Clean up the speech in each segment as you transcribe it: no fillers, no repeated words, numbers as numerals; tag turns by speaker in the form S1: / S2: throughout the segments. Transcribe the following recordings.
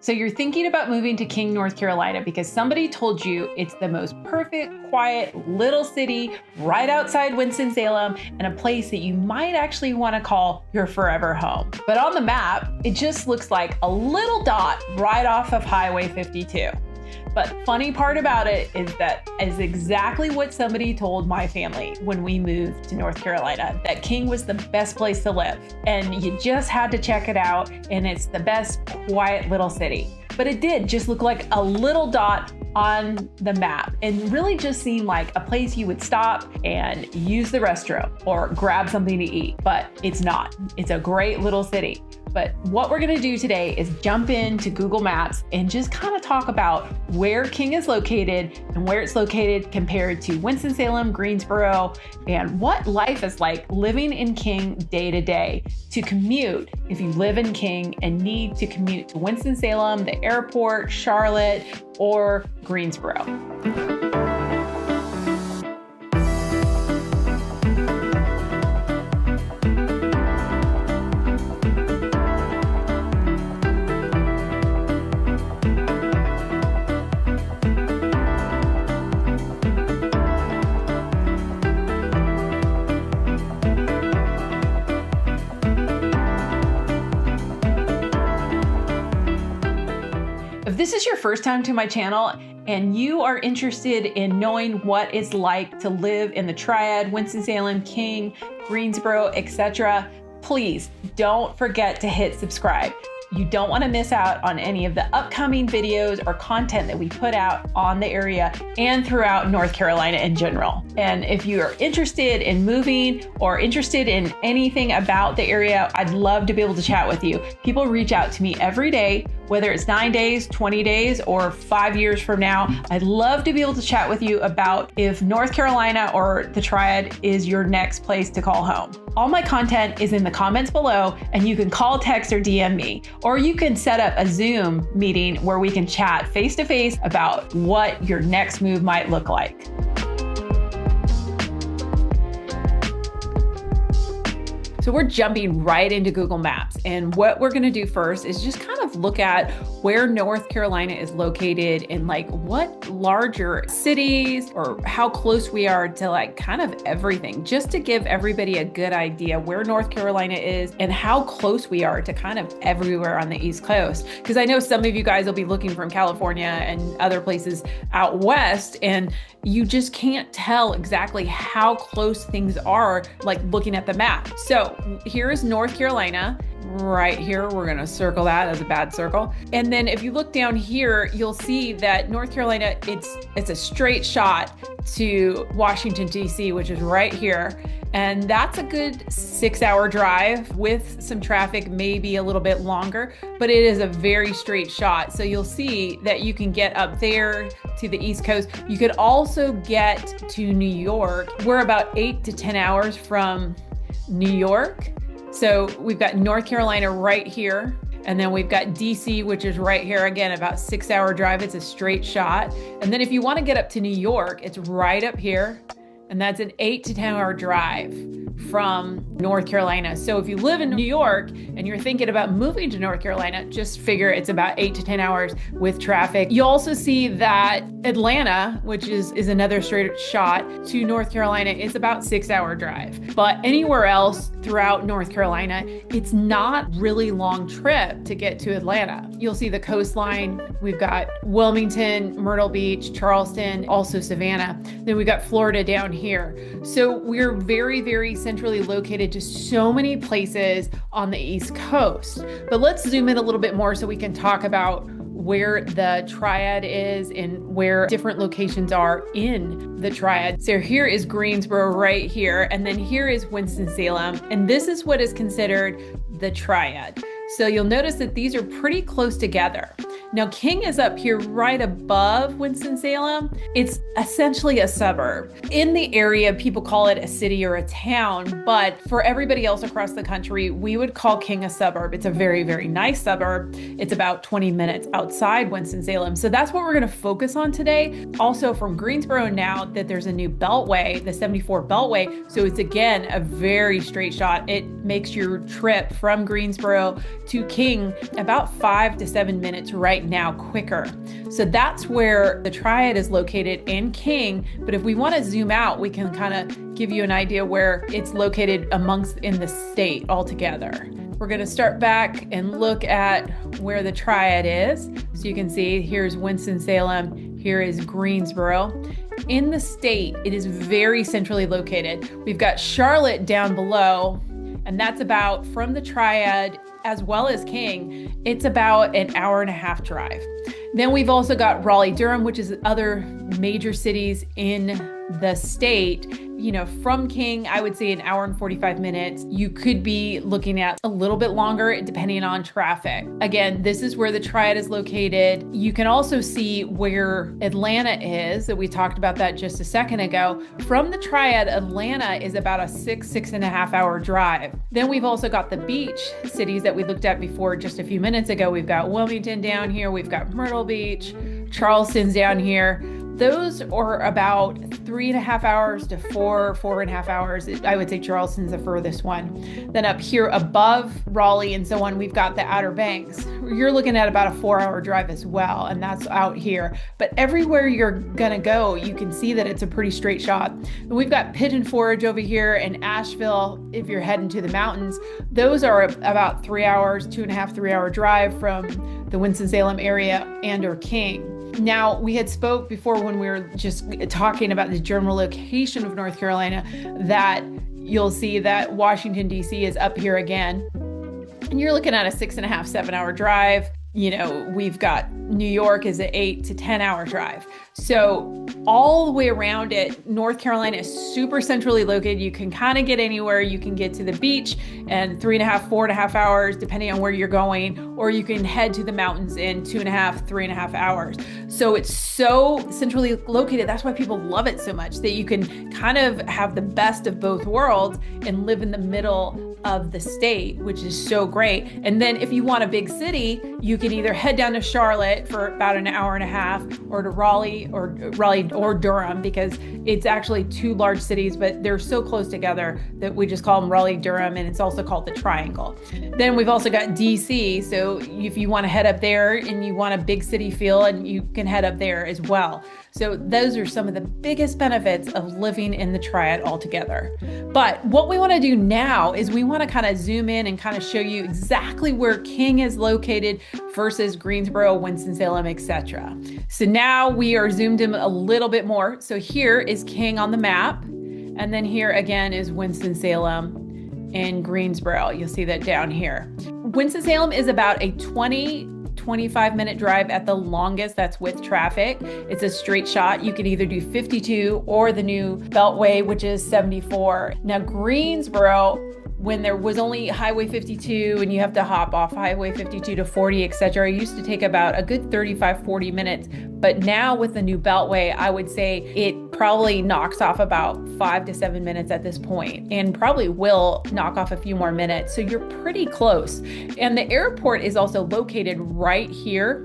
S1: So you're thinking about moving to King, North Carolina because somebody told you it's the most perfect, quiet little city right outside Winston-Salem and a place that you might actually want to call your forever home. But on the map, it just looks like a little dot right off of Highway 52. But funny part about it is that is exactly what somebody told my family when we moved to North Carolina, that King was the best place to live and you just had to check it out and it's the best quiet little city. But it did just look like a little dot on the map and really just seemed like a place you would stop and use the restroom or grab something to eat, but it's not. It's a great little city. But what we're gonna do today is jump into Google Maps and just kind of talk about where King is located and where it's located compared to Winston-Salem, Greensboro, and what life is like living in King day to day to commute if you live in King and need to commute to Winston-Salem, the airport, Charlotte, or Greensboro. If this is your first time to my channel and you are interested in knowing what it's like to live in the Triad, Winston-Salem, King, Greensboro, etc., please don't forget to hit subscribe. You don't want to miss out on any of the upcoming videos or content that we put out on the area and throughout North Carolina in general. And if you are interested in moving or interested in anything about the area, I'd love to be able to chat with you. People reach out to me every day, whether it's 9 days, 20 days, or 5 years from now. I'd love to be able to chat with you about if North Carolina or the Triad is your next place to call home. All my content is in the comments below, and you can call, text, or DM me. Or you can set up a Zoom meeting where we can chat face-to-face about what your next move might look like. So we're jumping right into Google Maps. And what we're gonna do first is just kind of look at where North Carolina is located and like what larger cities or how close we are to like kind of everything, just to give everybody a good idea where North Carolina is and how close we are to kind of everywhere on the East Coast. Because I know some of you guys will be looking from California and other places out west, and you just can't tell exactly how close things are, like looking at the map. So here is North Carolina. Right here, we're gonna circle that as a bad circle. And then if you look down here, you'll see that North Carolina, it's a straight shot to Washington, D.C., which is right here. And that's a good 6-hour drive with some traffic, maybe a little bit longer, but it is a very straight shot. So you'll see that you can get up there to the East Coast. You could also get to New York. We're about 8 to 10 hours from New York. So we've got North Carolina right here. And then we've got DC, which is right here. Again, about 6-hour drive. It's a straight shot. And then if you want to get up to New York, it's right up here. And that's an 8 to 10 hour drive from North Carolina. So if you live in New York and you're thinking about moving to North Carolina, just figure it's about 8 to 10 hours with traffic. You also see that Atlanta, which is another straight shot to North Carolina, is about 6-hour drive. But anywhere else throughout North Carolina, it's not really long trip to get to Atlanta. You'll see the coastline. We've got Wilmington, Myrtle Beach, Charleston, also Savannah. Then we've got Florida down here. So we're very, very centrally located to so many places on the East Coast. But let's zoom in a little bit more so we can talk about where the Triad is and where different locations are in the Triad. So here is Greensboro right here, and then here is Winston-Salem, and this is what is considered the Triad. So you'll notice that these are pretty close together. Now, King is up here right above Winston-Salem. It's essentially a suburb. In the area, people call it a city or a town, but for everybody else across the country, we would call King a suburb. It's a very, very nice suburb. It's about 20 minutes outside Winston-Salem. So that's what we're gonna focus on today. Also from Greensboro, now that there's a new beltway, the 74 beltway, so it's again, a very straight shot. It makes your trip from Greensboro to King about 5 to 7 minutes right right now quicker. So that's where the Triad is located in King. But if we want to zoom out, we can kind of give you an idea where it's located in the state altogether. We're going to start back and look at where the Triad is. So you can see here's Winston-Salem, here is Greensboro. In the state, it is very centrally located. We've got Charlotte down below, and that's about, from the Triad as well as King, it's about an hour and a half drive. Then we've also got Raleigh-Durham, which is other major cities in the state. You know, from King, I would say an hour and 45 minutes. You could be looking at a little bit longer depending on traffic. Again, this is where the Triad is located. You can also see where Atlanta is, that we talked about that just a second ago. From the Triad, Atlanta is about a 6.5 hour drive. Then we've also got the beach cities that we looked at before just a few minutes ago. We've got Wilmington down here. We've got Myrtle Beach, Charleston's down here. Those are about 3.5 hours to 4.5 hours. I would say Charleston's the furthest one. Then up here above Raleigh and so on, we've got the Outer Banks. You're looking at about a 4-hour drive as well, and that's out here. But everywhere you're gonna go, you can see that it's a pretty straight shot. And we've got Pigeon Forge over here and Asheville, if you're heading to the mountains. Those are about 3 hours, 2.5, 3-hour drive from the Winston-Salem area and or King. Now, we had spoke before when we were just talking about the general location of North Carolina, that you'll see that Washington, D.C. is up here again. And you're looking at a 6.5, 7-hour drive. You know, we've got New York is an 8 to 10-hour drive. So all the way around it, North Carolina is super centrally located. You can kind of get anywhere. You can get to the beach in 3.5, 4.5 hours, depending on where you're going, or you can head to the mountains in 2.5, 3.5 hours. So it's so centrally located. That's why people love it so much, that you can kind of have the best of both worlds and live in the middle of the state, which is so great. And then if you want a big city, you can either head down to Charlotte for about an hour and a half, or to Raleigh or Durham, because it's actually two large cities, but they're so close together that we just call them Raleigh-Durham, and it's also called the Triangle. Then we've also got DC. So if you want to head up there and you want a big city feel, and you can head up there as well. So those are some of the biggest benefits of living in the Triad altogether. But what we want to do now is we want to kind of zoom in and kind of show you exactly where King is located versus Greensboro, Winston-Salem, etc. So now we are zoomed in a little bit more. So here is King on the map. And then here again is Winston-Salem and Greensboro. You'll see that down here. Winston-Salem is about a 25-minute drive at the longest. That's with traffic. It's a straight shot. You can either do 52 or the new Beltway, which is 74. Now, Greensboro, when there was only Highway 52 and you have to hop off Highway 52 to 40, etc., it used to take about a good 35, 40 minutes. But now with the new Beltway, I would say it probably knocks off about 5 to 7 minutes at this point, and probably will knock off a few more minutes. So you're pretty close. And the airport is also located right here.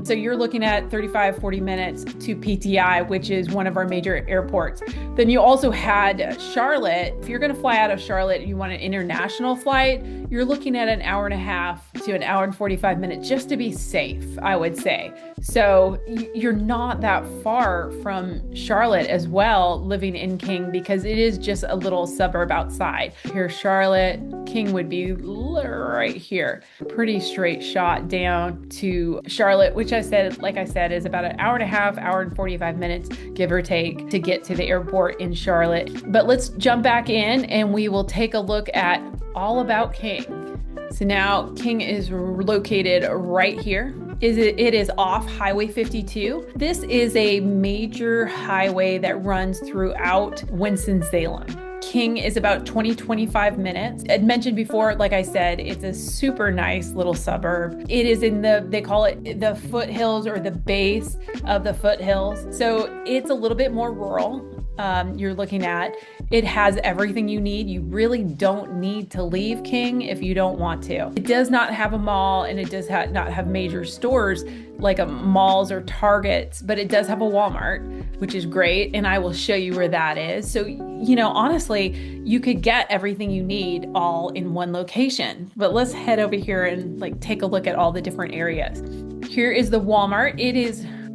S1: So you're looking at 35, 40 minutes to PTI, which is one of our major airports. Then you also had Charlotte. If you're going to fly out of Charlotte and you want an international flight, you're looking at an hour and a half to an hour and 45 minutes just to be safe, I would say. So you're not that far from Charlotte as well, living in King, because it is just a little suburb outside. Here's Charlotte. King would be right here. Pretty straight shot down to Charlotte, which like I said, is about an hour and a half, hour and 45 minutes, give or take, to get to the airport in Charlotte. But let's jump back in and we will take a look at all about King. So now King is located right here. It is off Highway 52. This is a major highway that runs throughout Winston-Salem. King is about 20-25 minutes. I'd mentioned before, like I said, it's a super nice little suburb. It is in they call it the foothills, or the base of the foothills. So it's a little bit more rural. You're looking at, it has everything you need. You really don't need to leave King if you don't want to. It does not have a mall, and it does not have major stores like malls or Targets, but it does have a Walmart, which is great. And I will show you where that is. So, you know, honestly, you could get everything you need all in one location. But let's head over here and take a look at all the different areas. Here is the Walmart.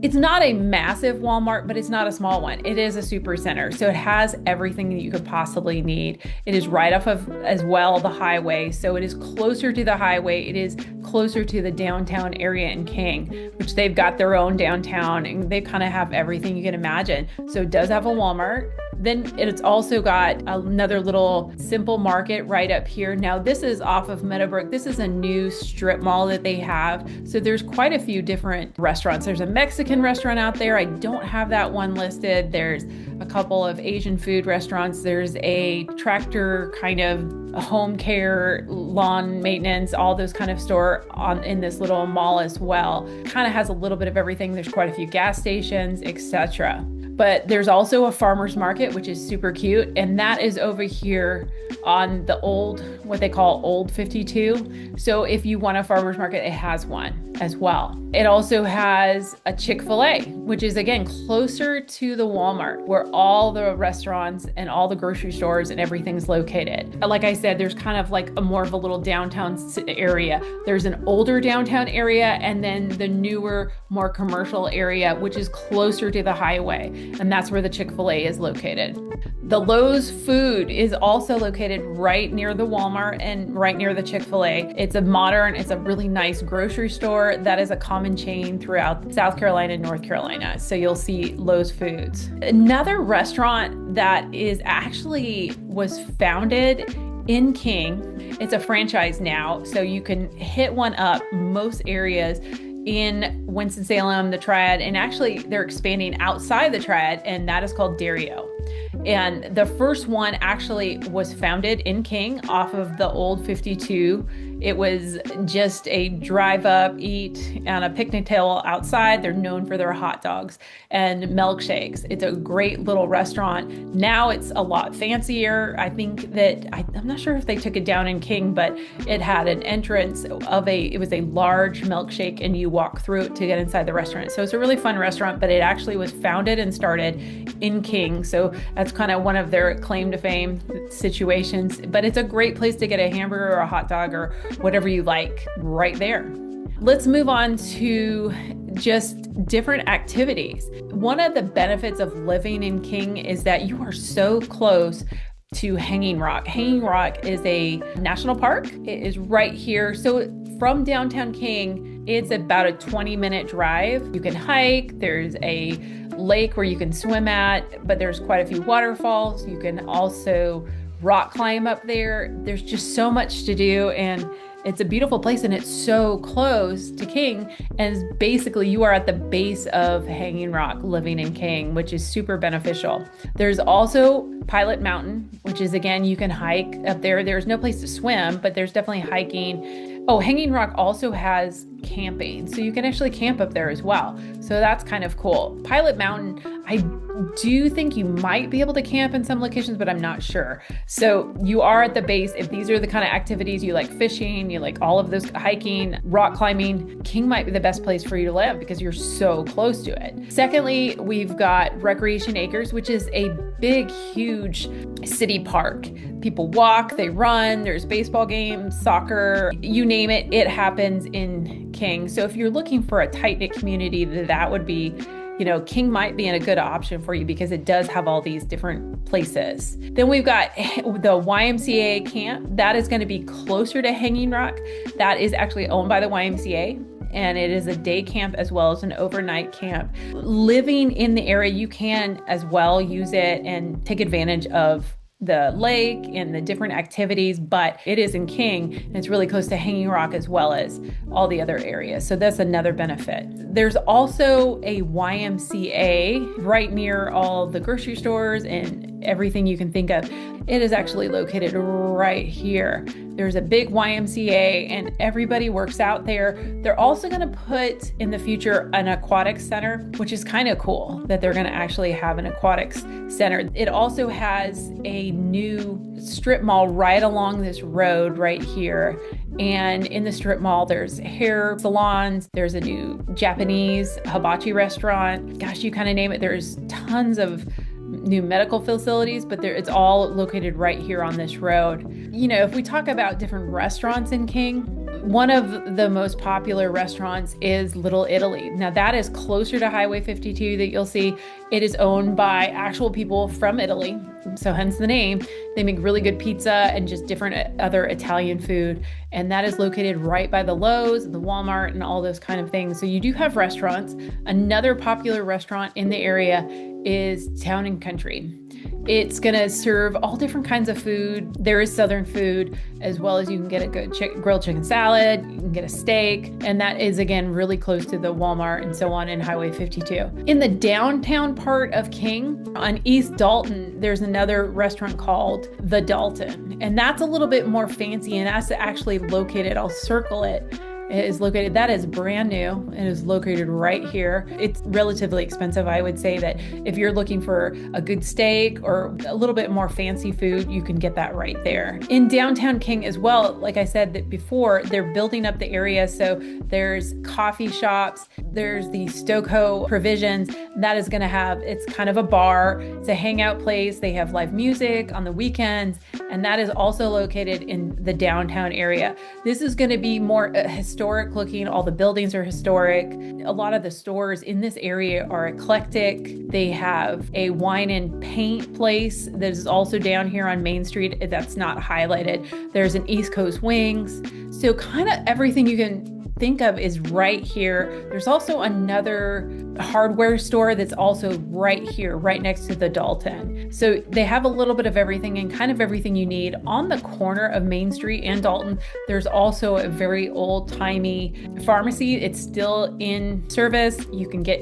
S1: It's not a massive Walmart, but it's not a small one. It is a super center. So it has everything that you could possibly need. It is right off of, as well, the highway. So it is closer to the highway. It is closer to the downtown area in King, which they've got their own downtown, and they kind of have everything you can imagine. So it does have a Walmart. Then it's also got another little simple market right up here. Now this is off of Meadowbrook. This is a new strip mall that they have. So there's quite a few different restaurants. There's a Mexican restaurant out there. I don't have that one listed. There's a couple of Asian food restaurants. There's a tractor kind of home care, lawn maintenance, all those kind of store in this little mall as well. Kind of has a little bit of everything. There's quite a few gas stations, etc. But there's also a farmer's market, which is super cute. And that is over here on the old, what they call Old 52. So if you want a farmer's market, it has one as well. It also has a Chick-fil-A, which is again closer to the Walmart, where all the restaurants and all the grocery stores and everything's located. Like I said, there's kind of like a more of a little downtown area. There's an older downtown area and then the newer, more commercial area, which is closer to the highway. And that's where the Chick-fil-A is located. The Lowe's food is also located right near the Walmart and right near the Chick-fil-A. It's a really nice grocery store that is a common chain throughout South Carolina and North Carolina. So you'll see Lowe's Foods. Another restaurant that was founded in King. It's a franchise now, so you can hit one up most areas in Winston-Salem, the Triad, and actually they're expanding outside the Triad, and that is called Dario. And the first one actually was founded in King off of the Old 52. It was just a drive up, eat on a picnic table outside. They're known for their hot dogs and milkshakes. It's a great little restaurant. Now it's a lot fancier. I think that, I'm not sure if they took it down in King, but it had an entrance it was a large milkshake and you walk through it to get inside the restaurant. So it's a really fun restaurant, but it actually was founded and started in King. So that's kind of one of their claim to fame situations, but it's a great place to get a hamburger or a hot dog or whatever you like right there. Let's move on to just different activities. One of the benefits of living in King is that you are so close to Hanging Rock. Hanging Rock is a national park. It is right here. So from downtown King, it's about a 20-minute drive. You can hike. There's a lake where you can swim at, but there's quite a few waterfalls. You can also rock climb up there. There's just so much to do, and it's a beautiful place, and it's so close to King. And basically you are at the base of Hanging Rock living in King, which is super beneficial. There's also Pilot Mountain, which is, again, you can hike up there. There's no place to swim, but there's definitely hiking. Oh, Hanging Rock also has camping, so you can actually camp up there as well. So that's kind of cool. Pilot Mountain, I do think you might be able to camp in some locations, but I'm not sure. So you are at the base. If these are the kind of activities you like, fishing, you like all of those, hiking, rock climbing, King might be the best place for you to live because you're so close to it. Secondly, we've got Recreation Acres, which is a big, huge city park. People walk, they run, there's baseball games, soccer, you name it, it happens in King. So if you're looking for a tight-knit community, that would be, King might be a good option for you because it does have all these different places. Then we've got the YMCA camp. That is going to be closer to Hanging Rock. That is actually owned by the YMCA. And it is a day camp as well as an overnight camp. Living in the area, you can as well use it and take advantage of the lake and the different activities, but it is in King and it's really close to Hanging Rock as well as all the other areas. So that's another benefit. There's also a YMCA right near all the grocery stores and everything you can think of. It is actually located right here. There's a big YMCA and everybody works out there. They're also going to put in the future an aquatics center, which is kind of cool that they're going to actually have an aquatics center. It also has a new strip mall right along this road right here. And in the strip mall, there's hair salons. There's a new Japanese hibachi restaurant. Gosh, you kind of name it. There's tons of new medical facilities, but it's all located right here on this road. If we talk about different restaurants in King, One of the most popular restaurants is Little Italy. Now that is closer to Highway 52 that you'll see. It is owned by actual people from Italy, so hence the name. They make really good pizza and just different other Italian food. And that is located right by the Lowe's, the Walmart, and all those kind of things. So you do have restaurants. Another popular restaurant in the area is Town and Country. It's gonna serve all different kinds of food. There is Southern food, as well as you can get a good grilled chicken salad, you can get a steak, and that is again really close to the Walmart and so on in Highway 52. In the downtown part of King, on East Dalton, there's another restaurant called The Dalton, and that's a little bit more fancy, and that's actually located, I'll circle it. It is located, that is brand new. It is located right here. It's relatively expensive. I would say that if you're looking for a good steak or a little bit more fancy food, you can get that right there. In downtown King as well, like I said that before, they're building up the area. So there's coffee shops, there's the Stoco Provisions. That is gonna have, it's kind of a bar, it's a hangout place. They have live music on the weekends, and that is also located in the downtown area. This is gonna be more historic looking. All the buildings are historic. A lot of the stores in this area are eclectic. They have a wine and paint place that is also down here on Main Street that's not highlighted. There's an East Coast Wings. So kind of everything you can think of is right here. There's also another hardware store that's also right here, right next to the Dalton. So they have a little bit of everything and kind of everything you need. On the corner of Main Street and Dalton, there's also a very old-timey pharmacy. It's still in service. You can get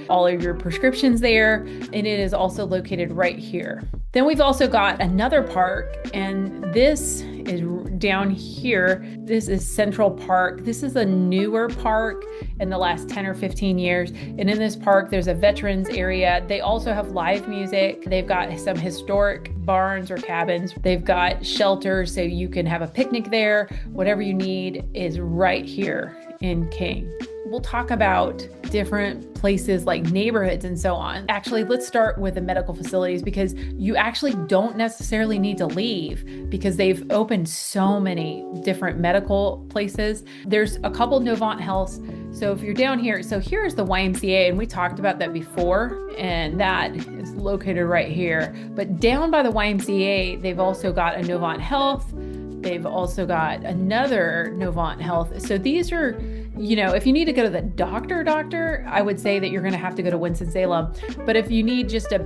S1: all of your prescriptions there, and it is also located right here. Then we've also got another park, and this is down here. This is Central Park. This is a newer park in the last 10 or 15 years. And in this park, there's a veterans area. They also have live music. They've got some historic barns or cabins. They've got shelters so you can have a picnic there. Whatever you need is right here in King. We'll talk about different places like neighborhoods and so on. Actually, let's start with the medical facilities, because you actually don't necessarily need to leave because they've opened so many different medical places. There's a couple Novant Healths. So if you're down here, so here's the YMCA, and we talked about that before, and that is located right here. But down by the YMCA, they've also got a Novant Health. They've also got another Novant Health. So these are, if you need to go to the doctor, I would say that you're going to have to go to Winston-Salem. But if you need just a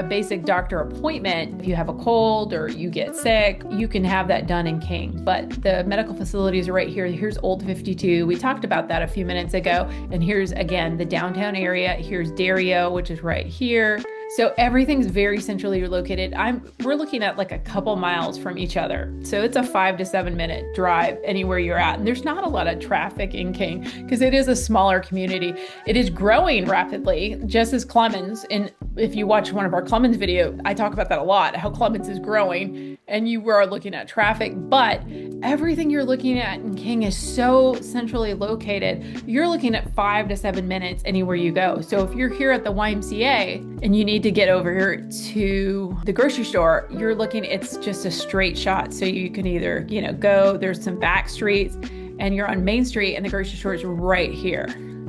S1: basic doctor appointment, if you have a cold or you get sick, you can have that done in King. But the medical facilities are right here. Here's Old 52. We talked about that a few minutes ago. And here's, again, the downtown area. Here's Dario, which is right here. So everything's very centrally located. We're looking at like a couple miles from each other. So it's a 5 to 7 minute drive anywhere you're at. And there's not a lot of traffic in King because it is a smaller community. It is growing rapidly, just as Clemens. And if you watch one of our Clemens video, I talk about that a lot, how Clemens is growing, and you are looking at traffic, but everything you're looking at in King is so centrally located. You're looking at 5 to 7 minutes anywhere you go. So if you're here at the YMCA and you need to get over here to the grocery store, you're looking, it's just a straight shot. So you can either, go, there's some back streets, and you're on Main Street and the grocery store is right here.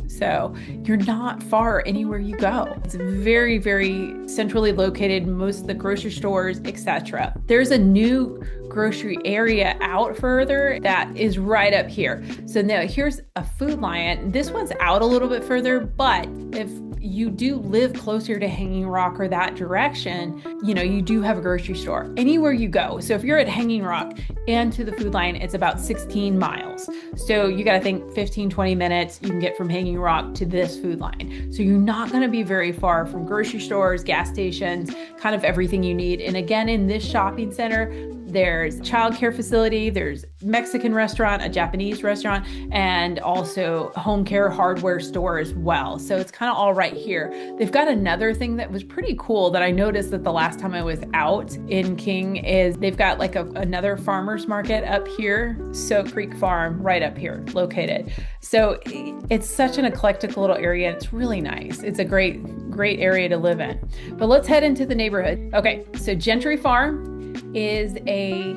S1: So you're not far anywhere you go. It's very, very centrally located, most of the grocery stores, etc. There's a new grocery area out further that is right up here. So now here's a Food Lion. This one's out a little bit further, but if you do live closer to Hanging Rock or that direction, you do have a grocery store anywhere you go. So if you're at Hanging Rock and to the Food Lion, it's about 16 miles. So you got to think 15, 20 minutes you can get from Hanging Rock to this Food Lion. So you're not going to be very far from grocery stores, gas stations, kind of everything you need. And again, in this shopping center, there's childcare facility, there's Mexican restaurant, a Japanese restaurant, and also home care hardware store as well. So it's kind of all right here. They've got another thing that was pretty cool that I noticed that the last time I was out in King is they've got like another farmer's market up here. Soak Creek Farm right up here located. So it's such an eclectic little area. It's really nice. It's a great area to live in. But let's head into the neighborhood. Okay, so Gentry Farm is a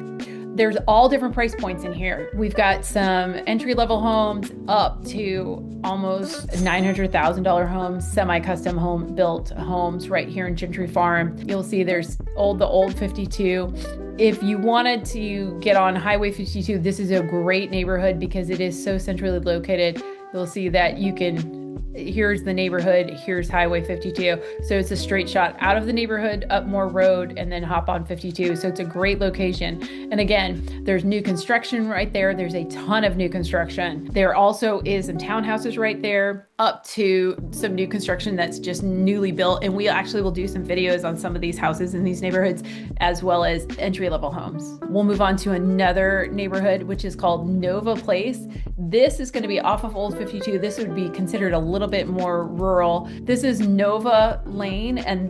S1: There's all different price points in here. We've got some entry-level homes up to almost $900,000 homes, semi-custom home built homes right here in Gentry Farm. You'll see there's the old 52. If you wanted to get on Highway 52, this is a great neighborhood because it is so centrally located. You'll see that you can, here's the neighborhood, here's Highway 52. So it's a straight shot out of the neighborhood, up Moore Road, and then hop on 52. So it's a great location. And again, there's new construction right there. There's a ton of new construction. There also is some townhouses right there, up to some new construction that's just newly built. And we actually will do some videos on some of these houses in these neighborhoods, as well as entry-level homes. We'll move on to another neighborhood, which is called Nova Place. This is going to be off of Old 52. This would be considered a little bit more rural. This is Nova Lane, and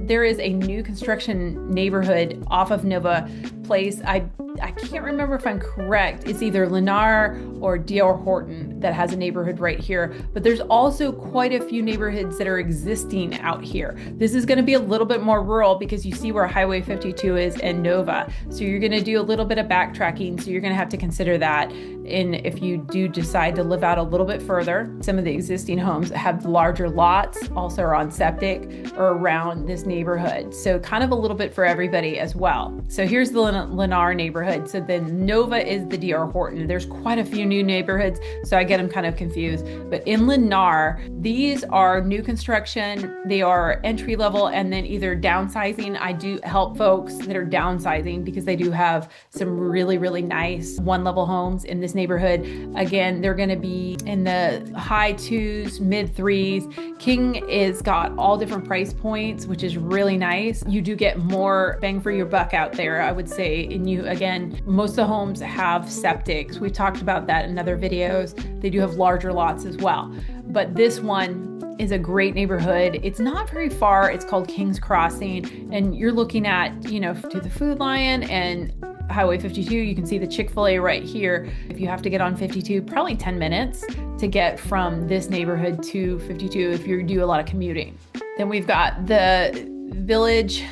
S1: there is a new construction neighborhood off of Nova Place. I can't remember if I'm correct. It's either Lennar or D.R. Horton that has a neighborhood right here, but there's also quite a few neighborhoods that are existing out here. This is going to be a little bit more rural because you see where Highway 52 is and Nova. So you're going to do a little bit of backtracking. So you're going to have to consider that. And if you do decide to live out a little bit further, some of the existing homes have larger lots, also are on septic or around this neighborhood. So kind of a little bit for everybody as well. So here's the Lennar neighborhood. So then Nova is the D.R. Horton. There's quite a few new neighborhoods, so I get them kind of confused. But in Lennar, these are new construction. They are entry level and then either downsizing. I do help folks that are downsizing because they do have some really, really nice one-level homes in this neighborhood. Again, they're going to be in the high 2s, mid 3s. King is got all different price points, which is really nice. You do get more bang for your buck out there, I would say. And you, again, most of the homes have septics. We've talked about that in other videos. They do have larger lots as well. But this one is a great neighborhood. It's not very far. It's called King's Crossing. And you're looking at, to the Food Lion and Highway 52. You can see the Chick-fil-A right here. If you have to get on 52, probably 10 minutes to get from this neighborhood to 52 if you do a lot of commuting. Then we've got the Village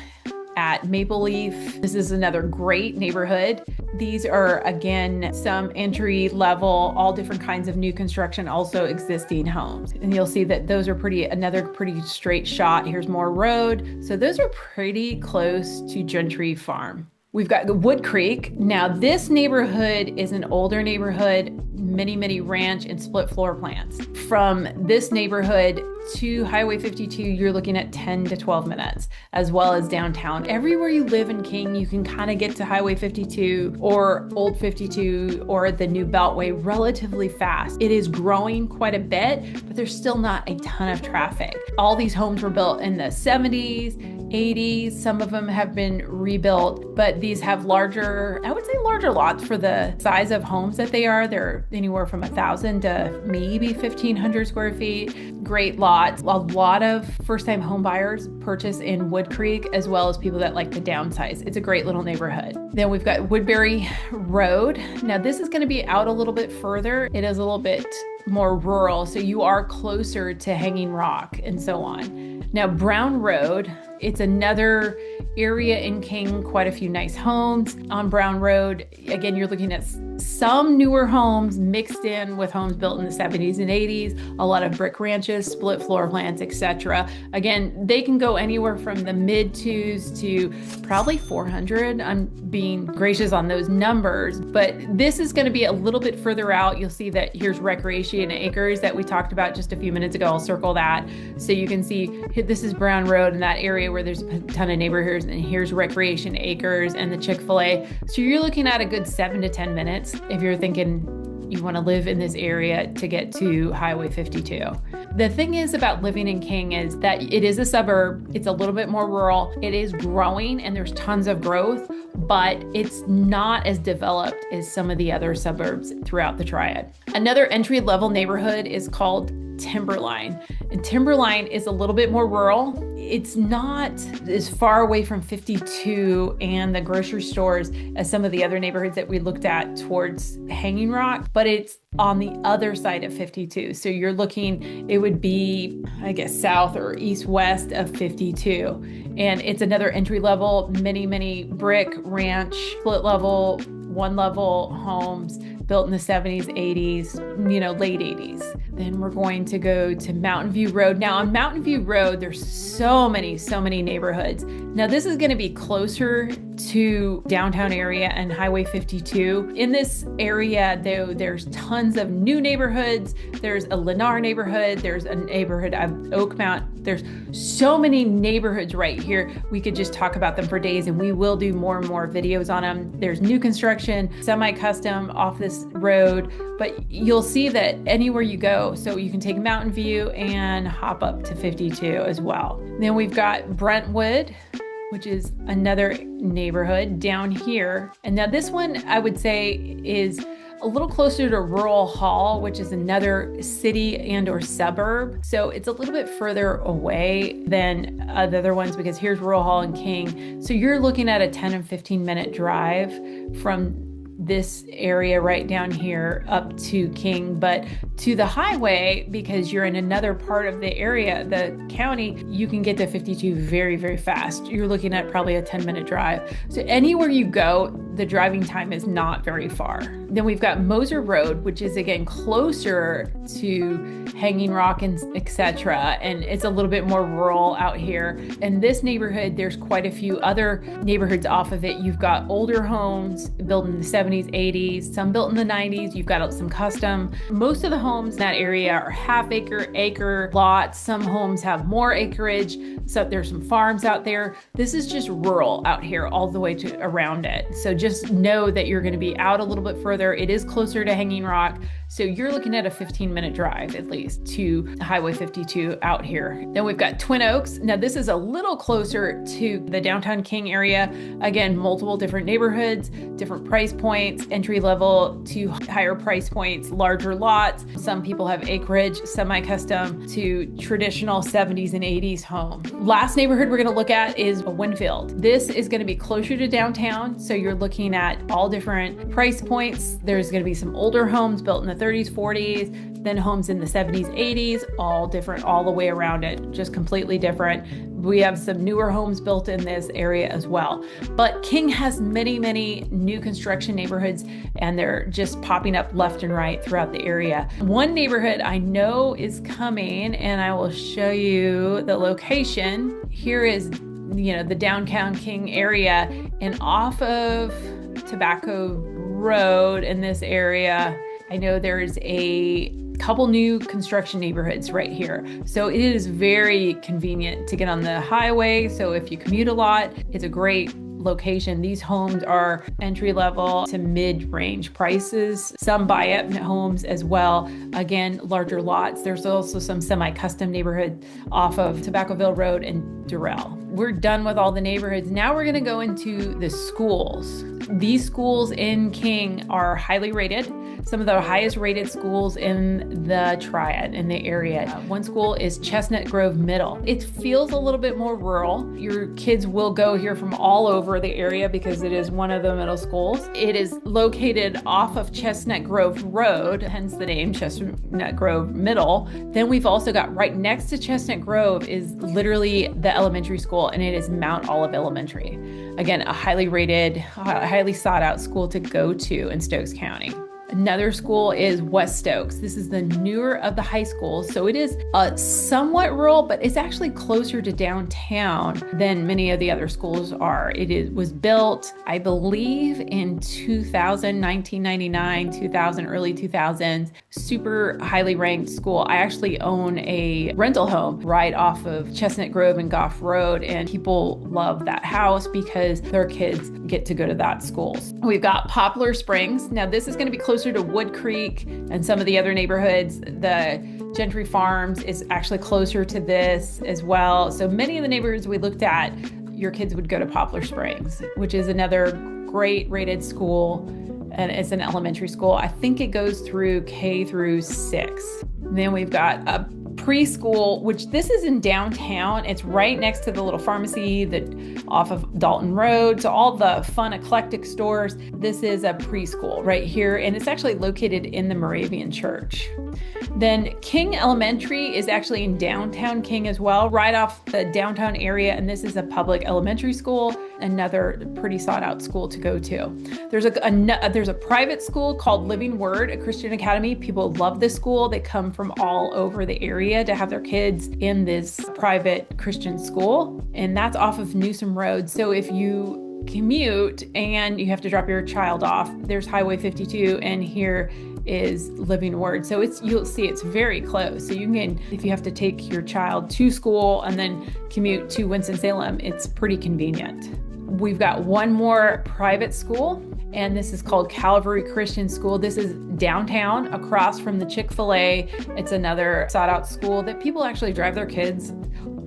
S1: at Maple Leaf. This is another great neighborhood. These are, again, some entry level, all different kinds of new construction, also existing homes. And you'll see that those are another pretty straight shot. Here's Moore Road. So those are pretty close to Gentry Farm. We've got Wood Creek. Now this neighborhood is an older neighborhood, many ranch and split floor plans. From this neighborhood to Highway 52, you're looking at 10 to 12 minutes, as well as downtown. Everywhere you live in King, you can kind of get to Highway 52 or Old 52 or the new Beltway relatively fast. It is growing quite a bit, but there's still not a ton of traffic. All these homes were built in the 70s, 80s. Some of them have been rebuilt, but these have larger, I would say larger lots for the size of homes that they are. They're anywhere from 1,000 to maybe 1,500 square feet. Great lots. A lot of first-time home buyers purchase in Wood Creek, as well as people that like to downsize. It's a great little neighborhood. Then we've got Woodbury Road. Now this is going to be out a little bit further. It is a little bit more rural, so you are closer to Hanging Rock and so on. Now Brown Road, it's another area in King, quite a few nice homes on Brown Road. Again, you're looking at some newer homes mixed in with homes built in the 70s and 80s, a lot of brick ranches, split floor plans, etc. Again, they can go anywhere from the mid 2s to probably 400. I'm being gracious on those numbers, but this is going to be a little bit further out. You'll see that here's Recreation Acres that we talked about just a few minutes ago. I'll circle that so you can see this is Brown Road in that area where there's a ton of neighborhoods, and here's Recreation Acres and the Chick-fil-A. So you're looking at a good 7 to 10 minutes if you're thinking you want to live in this area to get to Highway 52. The thing is about living in King is that it is a suburb. It's a little bit more rural. It is growing and there's tons of growth, but it's not as developed as some of the other suburbs throughout the Triad. Another entry-level neighborhood is called Timberline. And Timberline is a little bit more rural. It's not as far away from 52 and the grocery stores as some of the other neighborhoods that we looked at towards Hanging Rock, but it's on the other side of 52. So you're looking, it would be, I guess, south or east-west of 52. And it's another entry level, many brick ranch, split level one level homes built in the 70s, 80s, late 80s. Then we're going to go to Mountain View Road. Now on Mountain View Road, there's so many neighborhoods. Now this is going to be closer to downtown area and Highway 52. In this area, though, there's tons of new neighborhoods. There's a Lennar neighborhood. There's a neighborhood of Oakmount. There's so many neighborhoods right here. We could just talk about them for days, and we will do more and more videos on them. There's new construction, semi-custom off this road, but you'll see that anywhere you go, so you can take Mountain View and hop up to 52 as well. Then we've got Brentwood, which is another neighborhood down here. And now this one I would say is a little closer to Rural Hall, which is another city and or suburb. So it's a little bit further away than the other ones, because here's Rural Hall and King. So you're looking at a 10 and 15 minute drive from this area right down here up to King, but to the highway, because you're in another part of the area, the county, you can get to 52 very, very fast. You're looking at probably a 10-minute drive. So anywhere you go, the driving time is not very far. Then we've got Moser Road, which is again closer to Hanging Rock and etc. And it's a little bit more rural out here. In this neighborhood, there's quite a few other neighborhoods off of it. You've got older homes built in the 70s, 80s, some built in the 90s. You've got some custom. Most of the homes in that area are half-acre lots. Some homes have more acreage. So there's some farms out there. This is just rural out here all the way to around it. So just know that you're going to be out a little bit further. It is closer to Hanging Rock. So you're looking at a 15-minute drive at least to Highway 52 out here. Then we've got Twin Oaks. Now this is a little closer to the downtown King area. Again, multiple different neighborhoods, different price points, entry level to higher price points, larger lots. Some people have acreage, semi-custom to traditional 70s and 80s home. Last neighborhood we're going to look at is Winfield. This is going to be closer to downtown. So you're looking at all different price points. There's going to be some older homes built in the 30s, 40s, then homes in the 70s, 80s, all different, all the way around it, just completely different. We have some newer homes built in this area as well. But King has many, many new construction neighborhoods, and they're just popping up left and right throughout the area. One neighborhood I know is coming, and I will show you the location. Here is, the downtown King area, and off of Tobacco Road in this area, I know there's a couple new construction neighborhoods right here. So it is very convenient to get on the highway. So if you commute a lot, it's a great location. These homes are entry level to mid-range prices, some buy-up homes as well. Again, larger lots. There's also some semi-custom neighborhood off of Tobaccoville Road and Durrell. We're done with all the neighborhoods. Now we're going to go into the schools. These schools in King are highly rated. Some of the highest rated schools in the Triad in the area. One school is Chestnut Grove Middle. It feels a little bit more rural. Your kids will go here from all over the area because it is one of the middle schools. It is located off of Chestnut Grove Road, hence the name Chestnut Grove Middle. Then we've also got right next to Chestnut Grove is literally the elementary school, and it is Mount Olive Elementary. Again, a highly rated, highly sought out school to go to in Stokes County. Another school is West Stokes. This is the newer of the high schools. So it is somewhat rural, but it's actually closer to downtown than many of the other schools are. Was built, I believe, in 1999, 2000, early 2000s. Super highly ranked school. I actually own a rental home right off of Chestnut Grove and Goff Road, and people love that house because their kids get to go to that school. We've got Poplar Springs. Now this is going to be closer to Wood Creek and some of the other neighborhoods. The Gentry Farms is actually closer to this as well. So many of the neighborhoods we looked at, your kids would go to Poplar Springs, which is another great rated school. And it's an elementary school. I think it goes through K through 6. Then we've got a preschool, which this is in downtown. It's right next to the little pharmacy that off of Dalton Road. So all the fun eclectic stores. This is a preschool right here, and it's actually located in the Moravian Church. Then King Elementary is actually in downtown King as well, right off the downtown area. And this is a public elementary school, another pretty sought out school to go to. There's a private school called Living Word, a Christian academy. People love this school. They come from all over the area to have their kids in this private Christian school. And that's off of Newsom Road. So if you commute and you have to drop your child off, there's Highway 52, and here is Living Word. So you'll see it's very close. So you can, if you have to take your child to school and then commute to Winston-Salem, it's pretty convenient. We've got one more private school, and this is called Calvary Christian School. This is downtown across from the Chick-fil-A. It's another sought out school that people actually drive their kids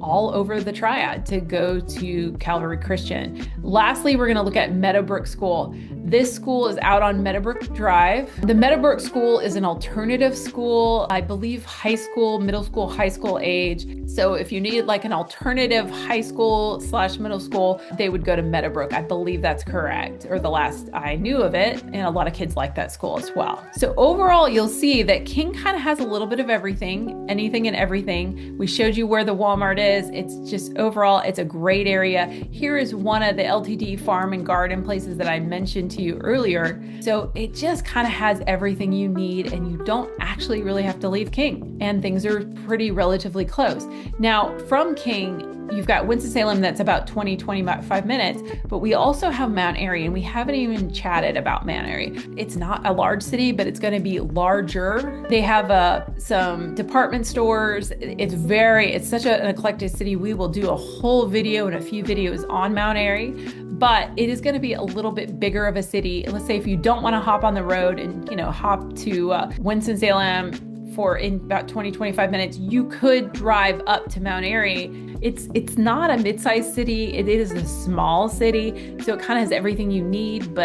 S1: all over the Triad to go to Calvary Christian. Lastly, we're going to look at Meadowbrook School. This school is out on Meadowbrook Drive. The Meadowbrook School is an alternative school, I believe high school, middle school, high school age. So if you needed like an alternative high school / middle school, they would go to Meadowbrook. I believe that's correct, or the last I knew of it. And a lot of kids like that school as well. So overall, you'll see that King kind of has a little bit of everything, anything and everything. We showed you where the Walmart is. It's just overall, it's a great area. Here is one of the LTD farm and garden places that I mentioned to you earlier. So it just kind of has everything you need, and you don't actually really have to leave King, and things are pretty relatively close. Now from King, you've got Winston-Salem that's about 25 minutes, but we also have Mount Airy, and we haven't even chatted about Mount Airy. It's not a large city, but it's going to be larger. They have some department stores. It's such an eclectic city. We will do a whole video and a few videos on Mount Airy, but it is going to be a little bit bigger of a city. Let's say if you don't want to hop on the road and, hop to Winston-Salem in about 25 minutes, you could drive up to Mount Airy. It's not a mid-sized city. It is a small city. So it kind of has everything you need,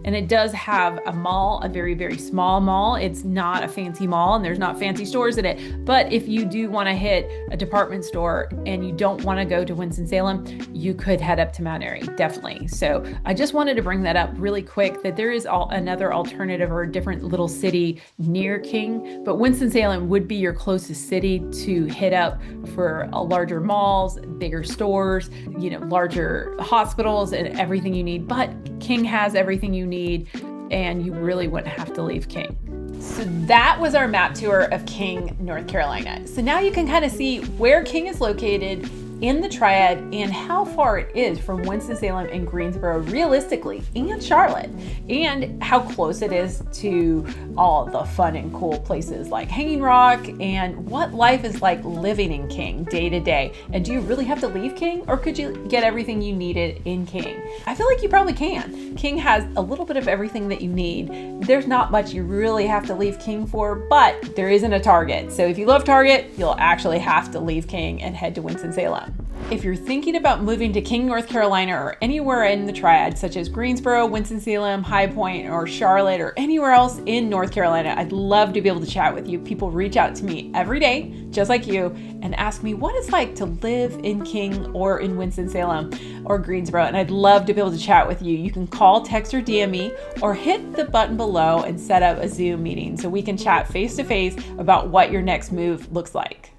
S1: and it does have a mall, a very, very small mall. It's not a fancy mall, and there's not fancy stores in it. But if you do want to hit a department store and you don't want to go to Winston-Salem, you could head up to Mount Airy, definitely. So I just wanted to bring that up really quick, that there is another alternative or a different little city near King, but Winston-Salem would be your closest city to hit up for a larger malls, bigger stores, larger hospitals, and everything you need. But King has everything you need, and you really wouldn't have to leave King. So that was our map tour of King, North Carolina. So now you can kind of see where King is located in the Triad and how far it is from Winston-Salem and Greensboro realistically, and Charlotte, and how close it is to all the fun and cool places like Hanging Rock, and what life is like living in King day to day. And do you really have to leave King, or could you get everything you needed in King? I feel like you probably can. King has a little bit of everything that you need. There's not much you really have to leave King for, but there isn't a Target. So if you love Target, you'll actually have to leave King and head to Winston-Salem. If you're thinking about moving to King, North Carolina, or anywhere in the Triad, such as Greensboro, Winston-Salem, High Point, or Charlotte, or anywhere else in North Carolina, I'd love to be able to chat with you. People reach out to me every day, just like you, and ask me what it's like to live in King or in Winston-Salem or Greensboro, and I'd love to be able to chat with you. You can call, text, or DM me, or hit the button below and set up a Zoom meeting so we can chat face-to-face about what your next move looks like.